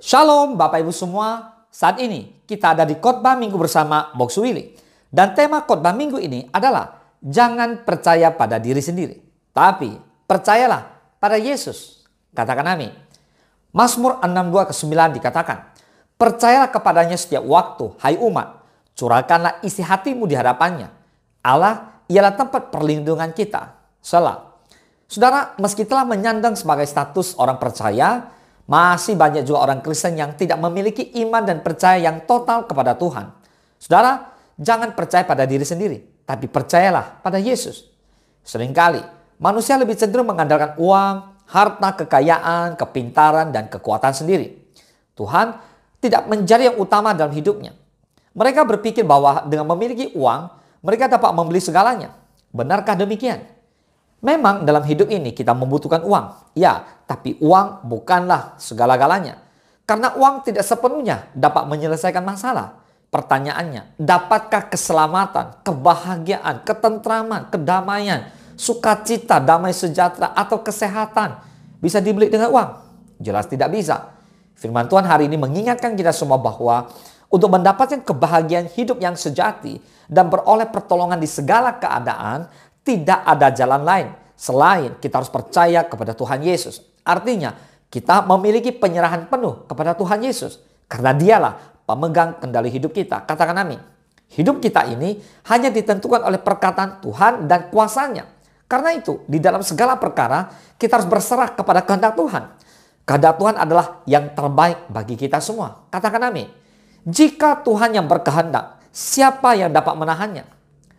Shalom Bapak Ibu semua, saat ini kita ada di khotbah minggu bersama Box Willy. Dan tema khotbah minggu ini adalah jangan percaya pada diri sendiri, tapi percayalah pada Yesus. Katakan amin. Mazmur 62:9 dikatakan, percayalah kepadanya setiap waktu, hai umat, curahkanlah isi hatimu di hadapannya. Allah ialah tempat perlindungan kita. Selah. Saudara, meski telah menyandang sebagai status orang percaya, masih banyak juga orang Kristen yang tidak memiliki iman dan percaya yang total kepada Tuhan. Saudara, jangan percaya pada diri sendiri, tapi percayalah pada Yesus. Seringkali, manusia lebih cenderung mengandalkan uang, harta, kekayaan, kepintaran, dan kekuatan sendiri. Tuhan tidak menjadi yang utama dalam hidupnya. Mereka berpikir bahwa dengan memiliki uang, mereka dapat membeli segalanya. Benarkah demikian? Memang dalam hidup ini kita membutuhkan uang. Ya, tapi uang bukanlah segala-galanya. Karena uang tidak sepenuhnya dapat menyelesaikan masalah. Pertanyaannya, dapatkah keselamatan, kebahagiaan, ketentraman, kedamaian, sukacita, damai sejahtera, atau kesehatan bisa dibeli dengan uang? Jelas tidak bisa. Firman Tuhan hari ini mengingatkan kita semua bahwa untuk mendapatkan kebahagiaan hidup yang sejati dan beroleh pertolongan di segala keadaan, tidak ada jalan lain selain kita harus percaya kepada Tuhan Yesus. Artinya kita memiliki penyerahan penuh kepada Tuhan Yesus. Karena dialah pemegang kendali hidup kita. Katakan amin. Hidup kita ini hanya ditentukan oleh perkataan Tuhan dan kuasanya. Karena itu di dalam segala perkara kita harus berserah kepada kehendak Tuhan. Kehendak Tuhan adalah yang terbaik bagi kita semua. Katakan amin. Jika Tuhan yang berkehendak, siapa yang dapat menahannya?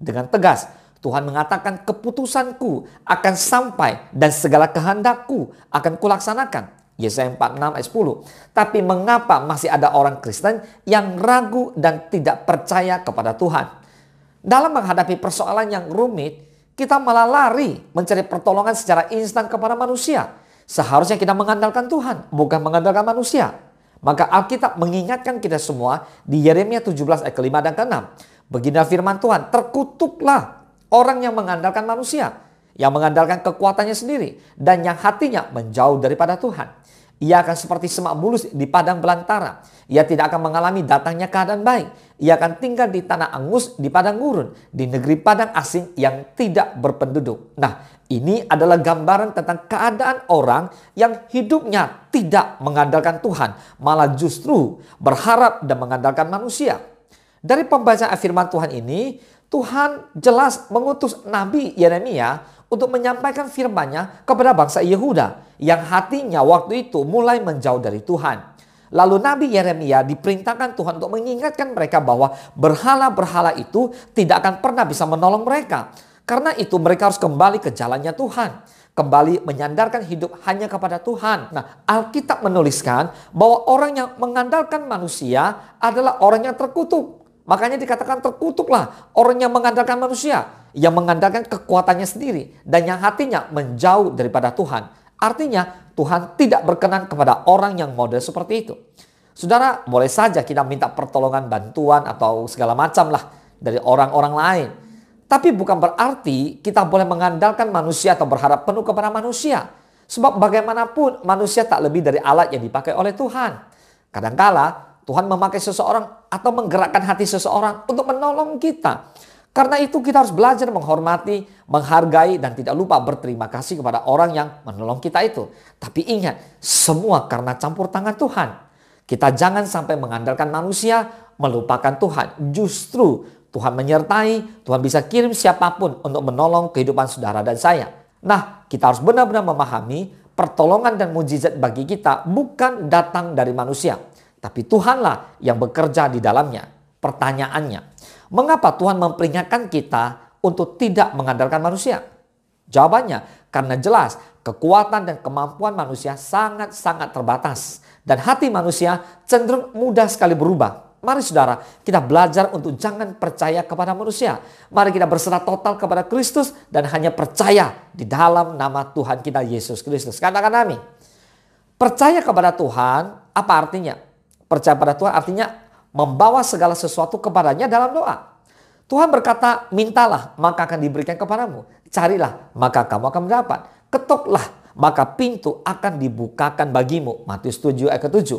Dengan tegas Tuhan mengatakan keputusanku akan sampai dan segala kehendakku akan kulaksanakan. Yesaya 46 ayat 10. Tapi mengapa masih ada orang Kristen yang ragu dan tidak percaya kepada Tuhan? Dalam menghadapi persoalan yang rumit, kita malah lari mencari pertolongan secara instan kepada manusia. Seharusnya kita mengandalkan Tuhan, bukan mengandalkan manusia. Maka Alkitab mengingatkan kita semua di Yeremia 17 ayat ke-5 dan ke-6. Beginilah firman Tuhan, terkutuklah orang yang mengandalkan manusia, yang mengandalkan kekuatannya sendiri, dan yang hatinya menjauh daripada Tuhan. Ia akan seperti semak bulus di padang belantara. Ia tidak akan mengalami datangnya keadaan baik. Ia akan tinggal di tanah angus, di padang gurun, di negeri padang asing yang tidak berpenduduk. Nah, ini adalah gambaran tentang keadaan orang yang hidupnya tidak mengandalkan Tuhan, malah justru berharap dan mengandalkan manusia. Dari pembacaan firman Tuhan ini, Tuhan jelas mengutus Nabi Yeremia untuk menyampaikan firman-Nya kepada bangsa Yehuda yang hatinya waktu itu mulai menjauh dari Tuhan. Lalu Nabi Yeremia diperintahkan Tuhan untuk mengingatkan mereka bahwa berhala-berhala itu tidak akan pernah bisa menolong mereka. Karena itu mereka harus kembali ke jalannya Tuhan. Kembali menyandarkan hidup hanya kepada Tuhan. Nah, Alkitab menuliskan bahwa orang yang mengandalkan manusia adalah orang yang terkutuk. Makanya dikatakan terkutuklah orang yang mengandalkan manusia, yang mengandalkan kekuatannya sendiri, dan yang hatinya menjauh daripada Tuhan. Artinya Tuhan tidak berkenan kepada orang yang model seperti itu. Saudara, boleh saja kita minta pertolongan, bantuan, atau segala macam lah dari orang-orang lain. Tapi bukan berarti kita boleh mengandalkan manusia atau berharap penuh kepada manusia. Sebab bagaimanapun manusia tak lebih dari alat yang dipakai oleh Tuhan. Kadangkala Tuhan memakai seseorang atau menggerakkan hati seseorang untuk menolong kita. Karena itu kita harus belajar menghormati, menghargai, dan tidak lupa berterima kasih kepada orang yang menolong kita itu. Tapi ingat, semua karena campur tangan Tuhan. Kita jangan sampai mengandalkan manusia, melupakan Tuhan. Justru Tuhan menyertai, Tuhan bisa kirim siapapun untuk menolong kehidupan saudara dan saya. Nah, kita harus benar-benar memahami pertolongan dan mujizat bagi kita bukan datang dari manusia. Tapi Tuhanlah yang bekerja di dalamnya. Pertanyaannya, mengapa Tuhan memperingatkan kita untuk tidak mengandalkan manusia? Jawabannya, karena jelas kekuatan dan kemampuan manusia sangat-sangat terbatas. Dan hati manusia cenderung mudah sekali berubah. Mari saudara, kita belajar untuk jangan percaya kepada manusia. Mari kita berserah total kepada Kristus dan hanya percaya di dalam nama Tuhan kita Yesus Kristus. Katakan amin. Percaya kepada Tuhan, apa artinya? Percaya pada Tuhan artinya membawa segala sesuatu kepadanya dalam doa. Tuhan berkata, mintalah maka akan diberikan kepadamu. Carilah maka kamu akan mendapat. Ketoklah maka pintu akan dibukakan bagimu. Matius 7 ayat ke-7.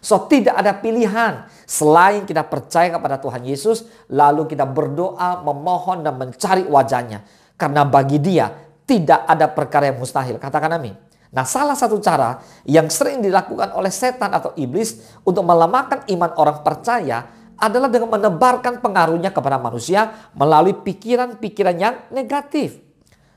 So tidak ada pilihan selain kita percaya kepada Tuhan Yesus, lalu kita berdoa, memohon dan mencari wajahnya. Karena bagi Dia tidak ada perkara yang mustahil. Katakan amin. Nah, salah satu cara yang sering dilakukan oleh setan atau iblis untuk melemahkan iman orang percaya adalah dengan menebarkan pengaruhnya kepada manusia melalui pikiran-pikiran yang negatif.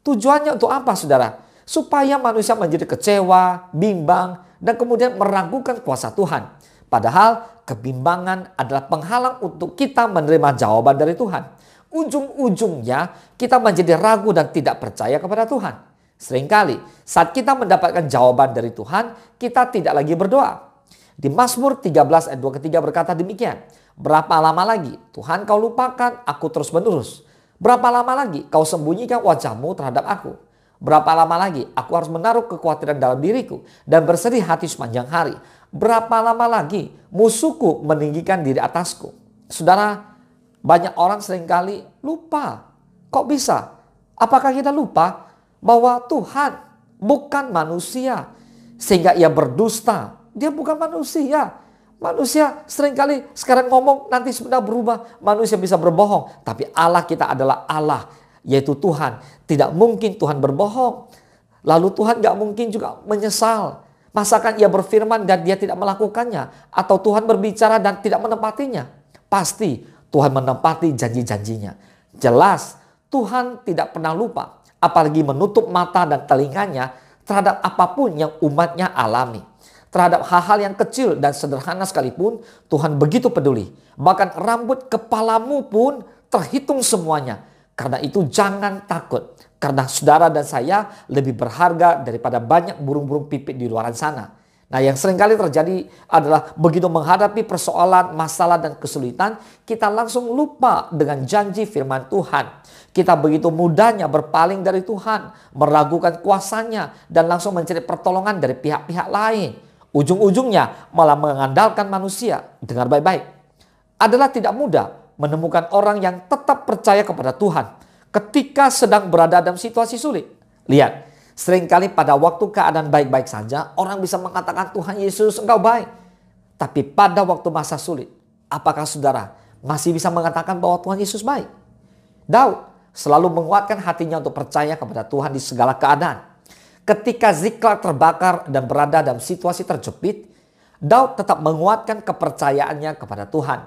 Tujuannya untuk apa, saudara? Supaya manusia menjadi kecewa, bimbang, dan kemudian meragukan kuasa Tuhan. Padahal kebimbangan adalah penghalang untuk kita menerima jawaban dari Tuhan. Ujung-ujungnya kita menjadi ragu dan tidak percaya kepada Tuhan. Seringkali saat kita mendapatkan jawaban dari Tuhan, kita tidak lagi berdoa. Di Mazmur 13 ayat 2 ketiga berkata demikian. Berapa lama lagi Tuhan kau lupakan aku terus menerus? Berapa lama lagi kau sembunyikan wajahmu terhadap aku? Berapa lama lagi aku harus menaruh kekhawatiran dalam diriku dan bersedih hati sepanjang hari? Berapa lama lagi musuhku meninggikan diri atasku? Saudara, banyak orang seringkali lupa. Kok bisa? Apakah kita lupa bahwa Tuhan bukan manusia sehingga ia berdusta? Dia bukan manusia. Manusia seringkali sekarang ngomong nanti sebenarnya berubah. Manusia bisa berbohong. Tapi Allah kita adalah Allah, yaitu Tuhan. Tidak mungkin Tuhan berbohong. Lalu Tuhan gak mungkin juga menyesal. Masakan ia berfirman dan dia tidak melakukannya? Atau Tuhan berbicara dan tidak menepatinya? Pasti Tuhan menepati janji-janjinya. Jelas Tuhan tidak pernah lupa. Apalagi menutup mata dan telinganya terhadap apapun yang umatnya alami. Terhadap hal-hal yang kecil dan sederhana sekalipun, Tuhan begitu peduli. Bahkan rambut kepalamu pun terhitung semuanya. Karena itu jangan takut. Karena saudara dan saya lebih berharga daripada banyak burung-burung pipit di luar sana. Nah, yang seringkali terjadi adalah begitu menghadapi persoalan, masalah dan kesulitan, kita langsung lupa dengan janji firman Tuhan. Kita begitu mudahnya berpaling dari Tuhan, meragukan kuasanya, dan langsung mencari pertolongan dari pihak-pihak lain. Ujung-ujungnya malah mengandalkan manusia. Dengar baik-baik. Adalah tidak mudah menemukan orang yang tetap percaya kepada Tuhan ketika sedang berada dalam situasi sulit. Lihat, seringkali pada waktu keadaan baik-baik saja, orang bisa mengatakan Tuhan Yesus engkau baik. Tapi pada waktu masa sulit, apakah saudara masih bisa mengatakan bahwa Tuhan Yesus baik? Daud selalu menguatkan hatinya untuk percaya kepada Tuhan di segala keadaan. Ketika Ziklag terbakar dan berada dalam situasi terjepit, Daud tetap menguatkan kepercayaannya kepada Tuhan.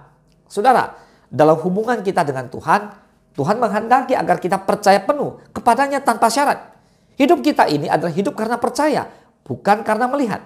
Saudara, dalam hubungan kita dengan Tuhan, Tuhan menghendaki agar kita percaya penuh kepadanya tanpa syarat. Hidup kita ini adalah hidup karena percaya, bukan karena melihat.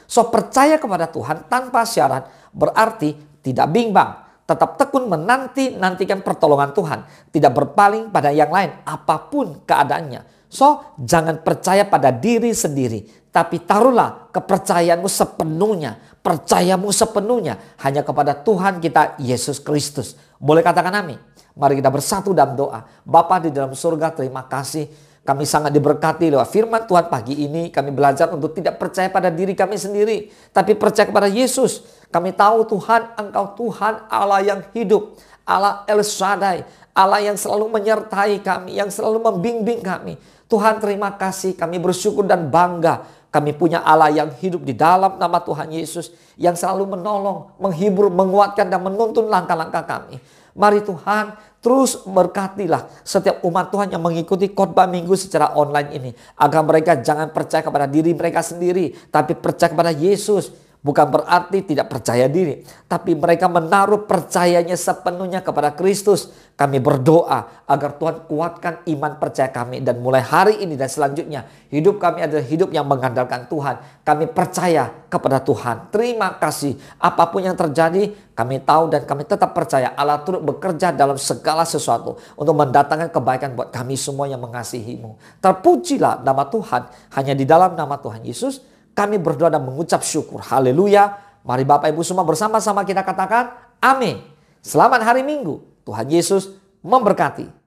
So, percaya kepada Tuhan tanpa syarat berarti tidak bimbang. Tetap tekun menantikan pertolongan Tuhan. Tidak berpaling pada yang lain apapun keadaannya. So, jangan percaya pada diri sendiri. Tapi taruhlah kepercayaanmu sepenuhnya. Percayamu sepenuhnya hanya kepada Tuhan kita Yesus Kristus. Boleh katakan amin? Mari kita bersatu dalam doa. Bapa di dalam surga, terima kasih. Kami sangat diberkati lewat firman Tuhan pagi ini. Kami belajar untuk tidak percaya pada diri kami sendiri, tapi percaya kepada Yesus. Kami tahu Tuhan, Engkau Tuhan Allah yang hidup. Allah El Shaddai. Allah yang selalu menyertai kami, yang selalu membimbing kami. Tuhan, terima kasih, kami bersyukur dan bangga. Kami punya Allah yang hidup di dalam nama Tuhan Yesus, yang selalu menolong, menghibur, menguatkan dan menuntun langkah-langkah kami. Mari Tuhan, terus berkatilah setiap umat Tuhan yang mengikuti khotbah minggu secara online ini. Agar mereka jangan percaya kepada diri mereka sendiri, tapi percaya kepada Yesus. Bukan berarti tidak percaya diri, tapi mereka menaruh percayanya sepenuhnya kepada Kristus. Kami berdoa agar Tuhan kuatkan iman percaya kami. Dan mulai hari ini dan selanjutnya, hidup kami adalah hidup yang mengandalkan Tuhan. Kami percaya kepada Tuhan. Terima kasih. Apapun yang terjadi, kami tahu dan kami tetap percaya Allah turut bekerja dalam segala sesuatu untuk mendatangkan kebaikan buat kami semua yang mengasihi-Mu. Terpujilah nama Tuhan. Hanya di dalam nama Tuhan Yesus kami berdoa dan mengucap syukur. Haleluya. Mari Bapak Ibu semua bersama-sama kita katakan amin. Selamat hari Minggu. Tuhan Yesus memberkati.